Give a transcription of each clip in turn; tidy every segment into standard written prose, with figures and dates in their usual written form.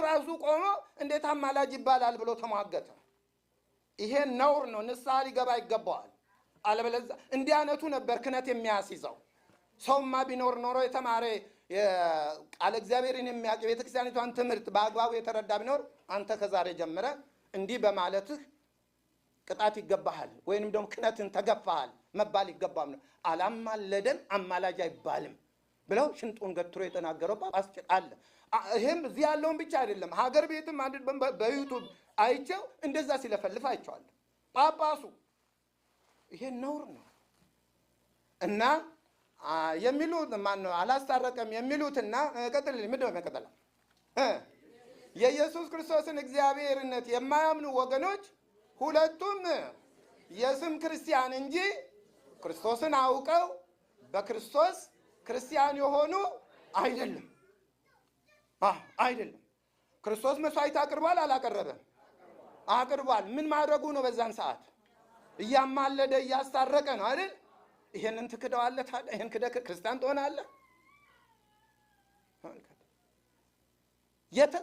ራሱ ቆሞ እንዴት አማላጅ ይባላል ብሎ ተሟገተ። ይሄ ነውር ነው። ንስሐ ሊገባ ይገባዋል። አለበለዚያ እንዲህ አይነቱ ነበር ክህነት የሚያስይዘው። ሰውማ ቢኖር ኖሮ የተማረ ቃል እግዚአብሔርን የሚያውቅ የቤተክርስቲያኒቷን ትምህርት በአግባቡ የተረዳ ቢኖር አንተ ከዛሬ ጀምረ እንዲህ በማለትህ ቅጣት ይገባሃል ወይንም ደግሞ ክህነትን ተገፋሃል መባል ይገባም ነው። አላማለደም አማላጅ አይባልም ብለው ሽንጡን ገትሮ የተናገረው ጳጳስ አለ። ይሄም እዚህ ያለውን ብቻ አይደለም ሀገር ቤትም አንድ በዩቲዩብ አይቼው እንደዛ ሲለፈልፍ አይቼዋለሁ ጳጳሱ። ይሄ ነውር ነው እና የሚሉት ማን ነው አላስታረቀም የሚሉትና ቀጥልልኝ ምንድን ነው መቀጠላ የኢየሱስ ክርስቶስን እግዚአብሔርነት የማያምኑ ወገኖች ሁለቱም የስም ክርስቲያን እንጂ ክርስቶስን አውቀው በክርስቶስ ክርስቲያን የሆኑ አይደለም። አይደለም። ክርስቶስ መስዋዕት አቅርቧል አላቀረበም? አቅርቧል። ምን ማድረጉ ነው? በዛን ሰዓት እያማለደ እያስታረቀ ነው አይደል? ይሄንን ትክደዋለህ ታዲያ? ይሄን ክደህ ክርስቲያን ትሆናለህ?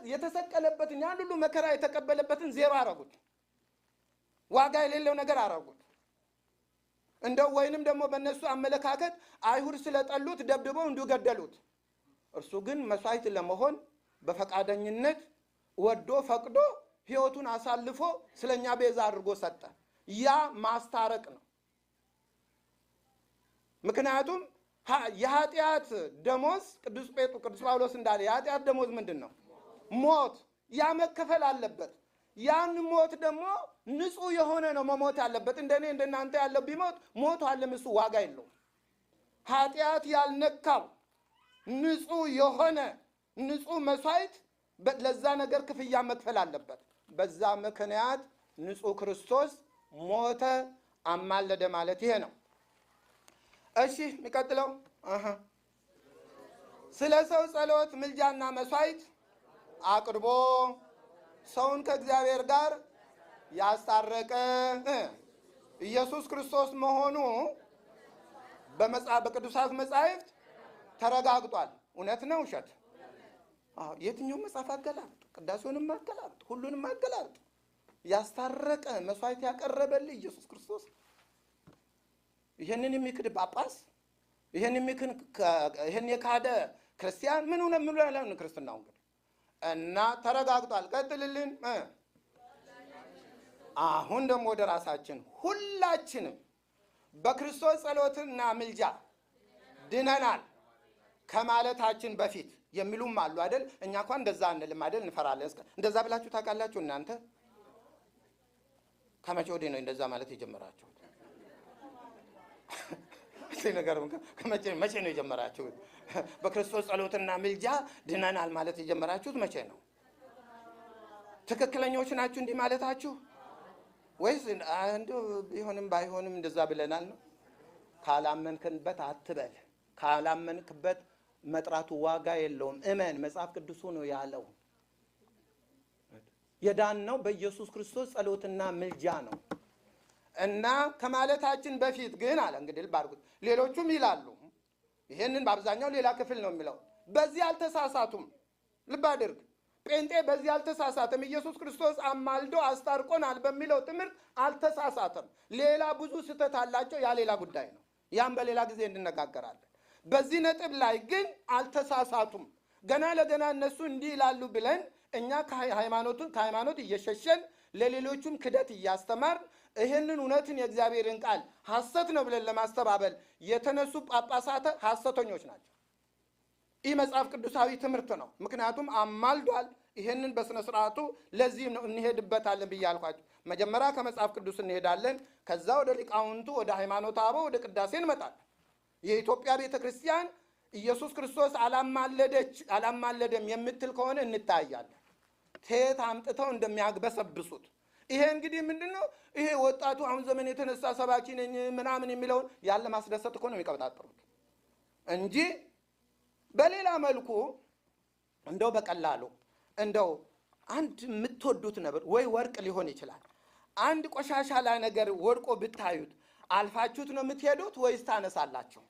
የተሰቀለበትን ያን ሁሉ መከራ የተቀበለበትን ዜሮ አረጉት። ዋጋ የሌለው ነገር አረጉት። እንደው ወይንም ደግሞ በእነሱ አመለካከት አይሁድ ስለጠሉት ደብድበው እንዲገደሉት፣ እርሱ ግን መስዋዕት ለመሆን በፈቃደኝነት ወዶ ፈቅዶ ሕይወቱን አሳልፎ ስለኛ ቤዛ አድርጎ ሰጠ። ያ ማስታረቅ ነው። ምክንያቱም የኃጢአት ደሞዝ ቅዱስ ጳውሎስ እንዳለ የኃጢአት ደሞዝ ምንድን ነው? ሞት። ያ መከፈል አለበት። ያን ሞት ደግሞ ንጹህ የሆነ ነው መሞት ያለበት። እንደኔ እንደናንተ ያለው ቢሞት ሞት አለም እሱ ዋጋ የለውም። ኃጢአት ያልነካው ንጹህ የሆነ ንጹህ መስዋዕት ለዛ ነገር ክፍያ መክፈል አለበት። በዛ ምክንያት ንጹህ ክርስቶስ ሞተ፣ አማለደ ማለት ይሄ ነው። እሺ የሚቀጥለው ስለ ሰው ጸሎት ምልጃና መስዋዕት አቅርቦ ሰውን ከእግዚአብሔር ጋር ያስታረቀ ኢየሱስ ክርስቶስ መሆኑ በቅዱሳት መጻሕፍት ተረጋግጧል። እውነት ነው ውሸት? የትኛው መጽሐፍ አገላብጡ፣ ቅዳሴውንም አገላብጡ፣ ሁሉንም አገላብጡ። ያስታረቀ መስዋዕት ያቀረበልህ ኢየሱስ ክርስቶስ። ይሄንን የሚክድ ጳጳስ፣ ይሄን የካደ ክርስቲያን ምን ሆነ? ምን ሆነ ክርስትናው? እንግዲህ እና ተረጋግጧል። ቀጥልልን። አሁን ደግሞ ወደ ራሳችን ሁላችንም በክርስቶስ ጸሎትና ምልጃ ድነናል ከማለታችን በፊት የሚሉም አሉ አይደል? እኛ እንኳን እንደዛ አንልም አይደል? እንፈራለን። እንደዛ ብላችሁ ታውቃላችሁ እናንተ? ከመቼ ወዲህ ነው እንደዛ ማለት የጀመራችሁት? መቼ ነው የጀመራችሁት? በክርስቶስ ጸሎትና ምልጃ ድነናል ማለት የጀመራችሁት መቼ ነው? ትክክለኞች ናችሁ እንዲህ ማለታችሁ? ወይስ እንደው ቢሆንም ባይሆንም እንደዛ ብለናል ነው? ካላመንክበት አትበል። ካላመንክበት መጥራቱ ዋጋ የለውም። እመን። መጽሐፍ ቅዱሱ ነው ያለው። የዳን ነው በኢየሱስ ክርስቶስ ጸሎትና ምልጃ ነው። እና ከማለታችን በፊት ግን አለ እንግዲህ ልባርኩት። ሌሎቹም ይላሉ ይሄንን በአብዛኛው ሌላ ክፍል ነው የሚለው። በዚህ አልተሳሳቱም። ልብ አድርግ። ጴንጤ በዚህ አልተሳሳተም። ኢየሱስ ክርስቶስ አማልዶ አስታርቆናል በሚለው ትምህርት አልተሳሳተም። ሌላ ብዙ ስህተት አላቸው። ያ ሌላ ጉዳይ ነው። ያም በሌላ ጊዜ እንነጋገራለን። በዚህ ነጥብ ላይ ግን አልተሳሳቱም። ገና ለገና እነሱ እንዲህ ይላሉ ብለን እኛ ከሃይማኖት እየሸሸን ለሌሎቹም ክደት እያስተማር ይህንን እውነትን የእግዚአብሔርን ቃል ሐሰት ነው ብለን ለማስተባበል የተነሱ ጳጳሳት ሐሰተኞች ናቸው። ይህ መጽሐፍ ቅዱሳዊ ትምህርት ነው። ምክንያቱም አማልዷል። ይህንን በስነ ስርዓቱ ለዚህ ነው እንሄድበታለን ብያልኳችሁ። መጀመሪያ ከመጽሐፍ ቅዱስ እንሄዳለን። ከዛ ወደ ሊቃውንቱ፣ ወደ ሃይማኖተ አበው፣ ወደ ቅዳሴ እንመጣለን። የኢትዮጵያ ቤተክርስቲያን ኢየሱስ ክርስቶስ አላማለደም የምትል ከሆነ እንታያለን። ከየት አምጥተው እንደሚያግበሰብሱት። ይሄ እንግዲህ ምንድነው? ይሄ ወጣቱ አሁን ዘመን የተነሳ ሰባኪ ነኝ ምናምን የሚለውን ያለ ማስደሰት እኮ ነው የሚቀበጣጠሩት እንጂ በሌላ መልኩ እንደው በቀላሉ እንደው አንድ የምትወዱት ነበር ወይ ወርቅ ሊሆን ይችላል። አንድ ቆሻሻ ላይ ነገር ወድቆ ብታዩት አልፋችሁት ነው የምትሄዱት ወይስ ታነሳላችሁ?